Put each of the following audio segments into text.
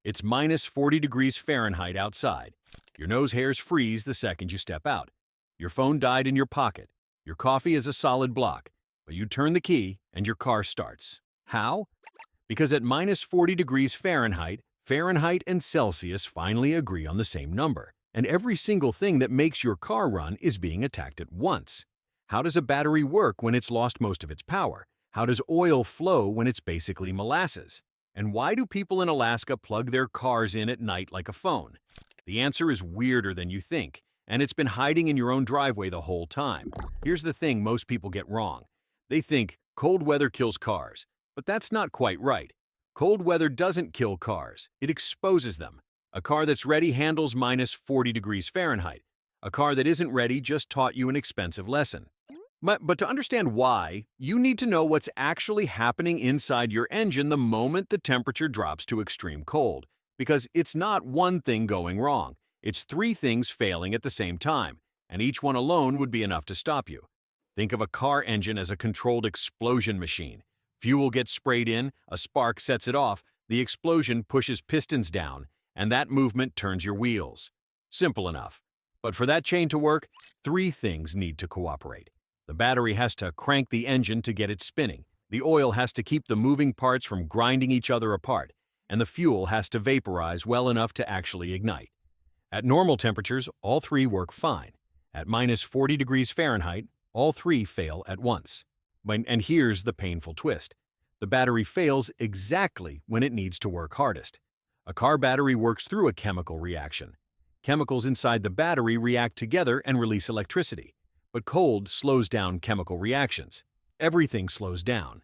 It's minus 40 degrees Fahrenheit outside. Your nose hairs freeze the second you step out. Your phone died in your pocket. Your coffee is a solid block, but you turn the key and your car starts. How? Because at minus 40 degrees Fahrenheit, Fahrenheit and Celsius finally agree on the same number, and every single thing that makes your car run is being attacked at once. How does a battery work when it's lost most of its power? How does oil flow when it's basically molasses? And why do people in Alaska plug their cars in at night like a phone? The answer is weirder than you think, and it's been hiding in your own driveway the whole time. Here's the thing most people get wrong. They think cold weather kills cars, but that's not quite right. Cold weather doesn't kill cars, it exposes them. A car that's ready handles minus 40 degrees Fahrenheit. A car that isn't ready just taught you an expensive lesson. But to understand why, you need to know what's actually happening inside your engine the moment the temperature drops to extreme cold. Because it's not one thing going wrong, it's three things failing at the same time, and each one alone would be enough to stop you. Think of a car engine as a controlled explosion machine. Fuel gets sprayed in, a spark sets it off, the explosion pushes pistons down, and that movement turns your wheels. Simple enough. But for that chain to work, three things need to cooperate. The battery has to crank the engine to get it spinning, the oil has to keep the moving parts from grinding each other apart, and the fuel has to vaporize well enough to actually ignite. At normal temperatures, all three work fine. At minus 40 degrees Fahrenheit, all three fail at once. And here's the painful twist. The battery fails exactly when it needs to work hardest. A car battery works through a chemical reaction. Chemicals inside the battery react together and release electricity. But cold slows down chemical reactions. Everything slows down.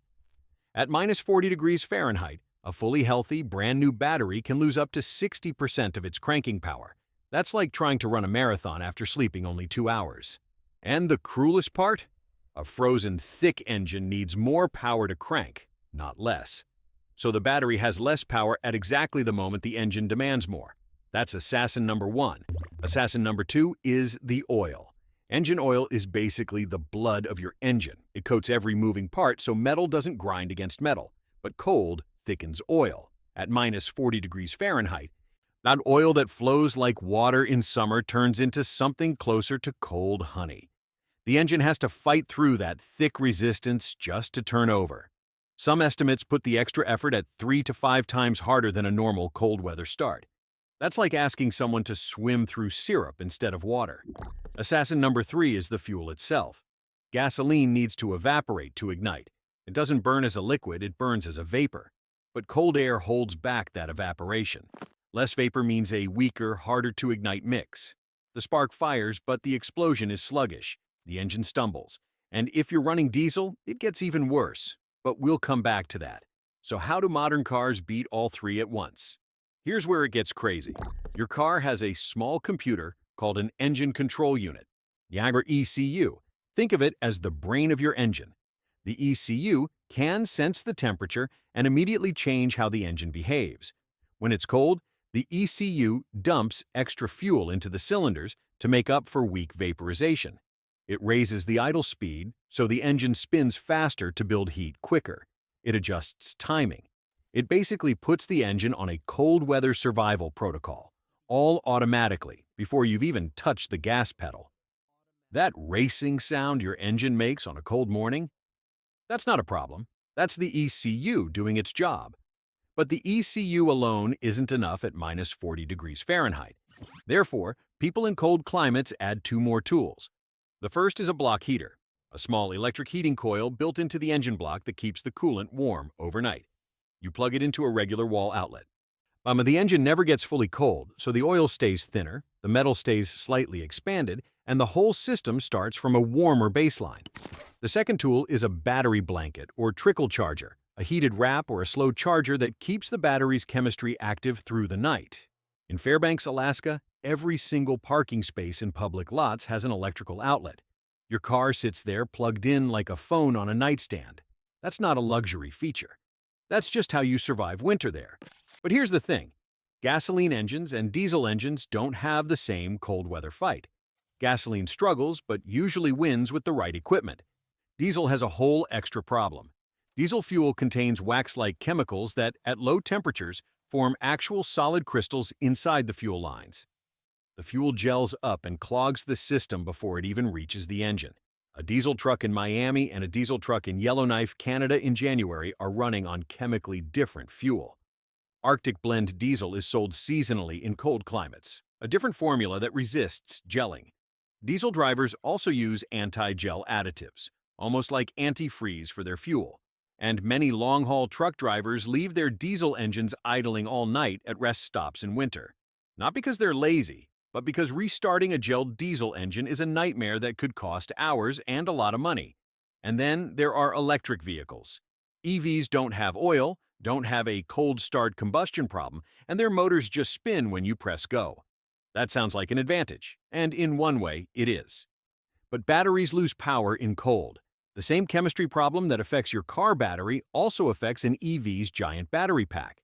At minus 40 degrees Fahrenheit, a fully healthy, brand new battery can lose up to 60% of its cranking power. That's like trying to run a marathon after sleeping only 2 hours. And the cruelest part? A frozen, thick engine needs more power to crank, not less. So the battery has less power at exactly the moment the engine demands more. That's assassin number one. Assassin number two is the oil. Engine oil is basically the blood of your engine. It coats every moving part so metal doesn't grind against metal. But cold thickens oil. At minus 40 degrees Fahrenheit, that oil that flows like water in summer turns into something closer to cold honey. The engine has to fight through that thick resistance just to turn over. Some estimates put the extra effort at 3 to 5 times harder than a normal cold weather start. That's like asking someone to swim through syrup instead of water. Assassin number three is the fuel itself. Gasoline needs to evaporate to ignite. It doesn't burn as a liquid, it burns as a vapor. But cold air holds back that evaporation. Less vapor means a weaker, harder to ignite mix. The spark fires, but the explosion is sluggish. The engine stumbles. And if you're running diesel, it gets even worse. But we'll come back to that. So how do modern cars beat all three at once? Here's where it gets crazy. Your car has a small computer called an engine control unit, or ECU. Think of it as the brain of your engine. The ECU can sense the temperature and immediately change how the engine behaves. When it's cold, the ECU dumps extra fuel into the cylinders to make up for weak vaporization. It raises the idle speed so the engine spins faster to build heat quicker. It adjusts timing. It basically puts the engine on a cold weather survival protocol, all automatically before you've even touched the gas pedal. That racing sound your engine makes on a cold morning? That's not a problem. That's the ECU doing its job. But the ECU alone isn't enough at minus 40 degrees Fahrenheit. Therefore, people in cold climates add two more tools. The first is a block heater, a small electric heating coil built into the engine block that keeps the coolant warm overnight. You plug it into a regular wall outlet. The engine never gets fully cold, so the oil stays thinner, the metal stays slightly expanded, and the whole system starts from a warmer baseline. The second tool is a battery blanket or trickle charger, a heated wrap or a slow charger that keeps the battery's chemistry active through the night. In Fairbanks, Alaska, every single parking space in public lots has an electrical outlet. Your car sits there plugged in like a phone on a nightstand. That's not a luxury feature. That's just how you survive winter there. But here's the thing. Gasoline engines and diesel engines don't have the same cold weather fight. Gasoline struggles, but usually wins with the right equipment. Diesel has a whole extra problem. Diesel fuel contains wax-like chemicals that, at low temperatures, form actual solid crystals inside the fuel lines. The fuel gels up and clogs the system before it even reaches the engine. A diesel truck in Miami and a diesel truck in Yellowknife, Canada in January are running on chemically different fuel. Arctic Blend diesel is sold seasonally in cold climates, a different formula that resists gelling. Diesel drivers also use anti-gel additives, almost like antifreeze for their fuel. And many long-haul truck drivers leave their diesel engines idling all night at rest stops in winter. Not because they're lazy, but because restarting a gelled diesel engine is a nightmare that could cost hours and a lot of money. And then there are electric vehicles. EVs don't have oil, don't have a cold start combustion problem, and their motors just spin when you press go. That sounds like an advantage, and in one way, it is. But batteries lose power in cold. The same chemistry problem that affects your car battery also affects an EV's giant battery pack.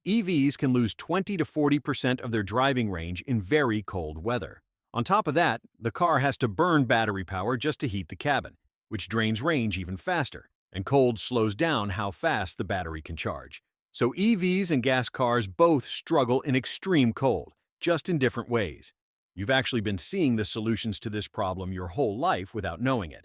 EVs can lose 20 to 40% of their driving range in very cold weather. On top of that, the car has to burn battery power just to heat the cabin, which drains range even faster, and cold slows down how fast the battery can charge. So EVs and gas cars both struggle in extreme cold, just in different ways. You've actually been seeing the solutions to this problem your whole life without knowing it.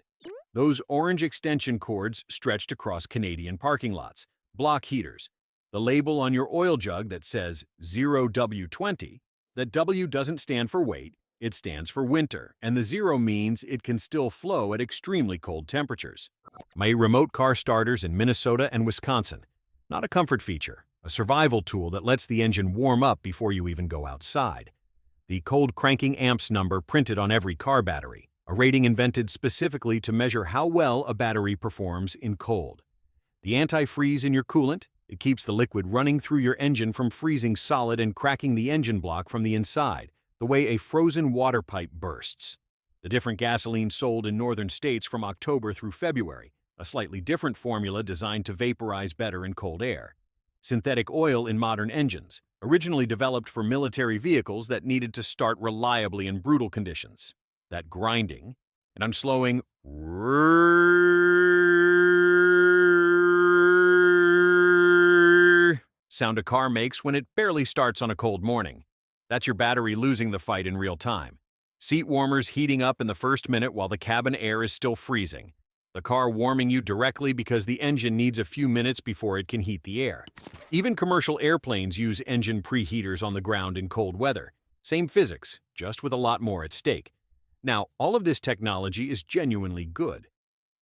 Those orange extension cords stretched across Canadian parking lots, block heaters. The label on your oil jug that says 0W20, that W doesn't stand for weight, it stands for winter, and the 0 means it can still flow at extremely cold temperatures. My remote car starters in Minnesota and Wisconsin. Not a comfort feature, a survival tool that lets the engine warm up before you even go outside. The cold cranking amps number printed on every car battery, a rating invented specifically to measure how well a battery performs in cold. The antifreeze in your coolant, it keeps the liquid running through your engine from freezing solid and cracking the engine block from the inside, the way a frozen water pipe bursts. The different gasoline sold in northern states from October through February, a slightly different formula designed to vaporize better in cold air. Synthetic oil in modern engines, originally developed for military vehicles that needed to start reliably in brutal conditions. That grinding and unslowing sound a car makes when it barely starts on a cold morning. That's your battery losing the fight in real time. Seat warmers heating up in the first minute while the cabin air is still freezing. The car warming you directly because the engine needs a few minutes before it can heat the air. Even commercial airplanes use engine preheaters on the ground in cold weather. Same physics, just with a lot more at stake. Now, all of this technology is genuinely good.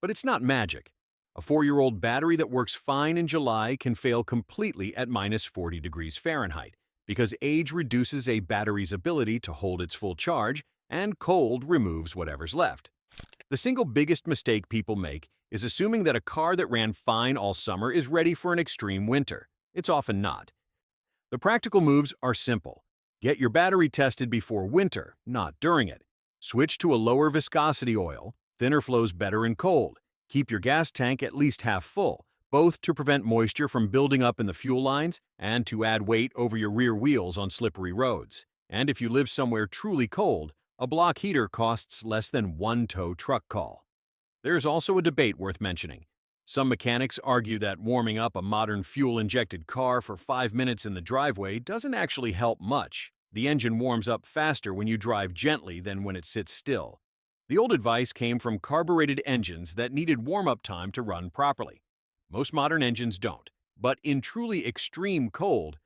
But it's not magic. A 4-year-old battery that works fine in July can fail completely at minus 40 degrees Fahrenheit because age reduces a battery's ability to hold its full charge and cold removes whatever's left. The single biggest mistake people make is assuming that a car that ran fine all summer is ready for an extreme winter. It's often not. The practical moves are simple. Get your battery tested before winter, not during it. Switch to a lower viscosity oil. Thinner flows better in cold. Keep your gas tank at least half full, both to prevent moisture from building up in the fuel lines and to add weight over your rear wheels on slippery roads. And if you live somewhere truly cold, a block heater costs less than one tow truck call. There's also a debate worth mentioning. Some mechanics argue that warming up a modern fuel-injected car for 5 minutes in the driveway doesn't actually help much. The engine warms up faster when you drive gently than when it sits still. The old advice came from carbureted engines that needed warm-up time to run properly. Most modern engines don't, but in truly extreme cold,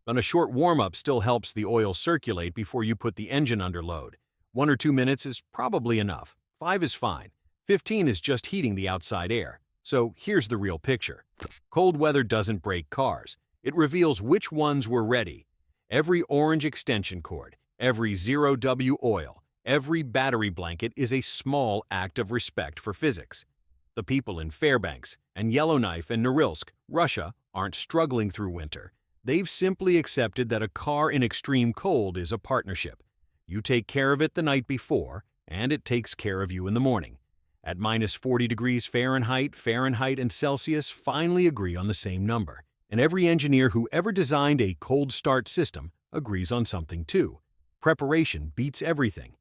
then a short warm-up still helps the oil circulate before you put the engine under load. 1 or 2 minutes is probably enough. 5 is fine. 15 is just heating the outside air. So here's the real picture. Cold weather doesn't break cars. It reveals which ones were ready. Every orange extension cord, every 0W oil, every battery blanket is a small act of respect for physics. The people in Fairbanks and Yellowknife and Norilsk, Russia, aren't struggling through winter. They've simply accepted that a car in extreme cold is a partnership. You take care of it the night before, and it takes care of you in the morning. At minus 40 degrees Fahrenheit, and Celsius finally agree on the same number. And every engineer who ever designed a cold start system agrees on something too. Preparation beats everything.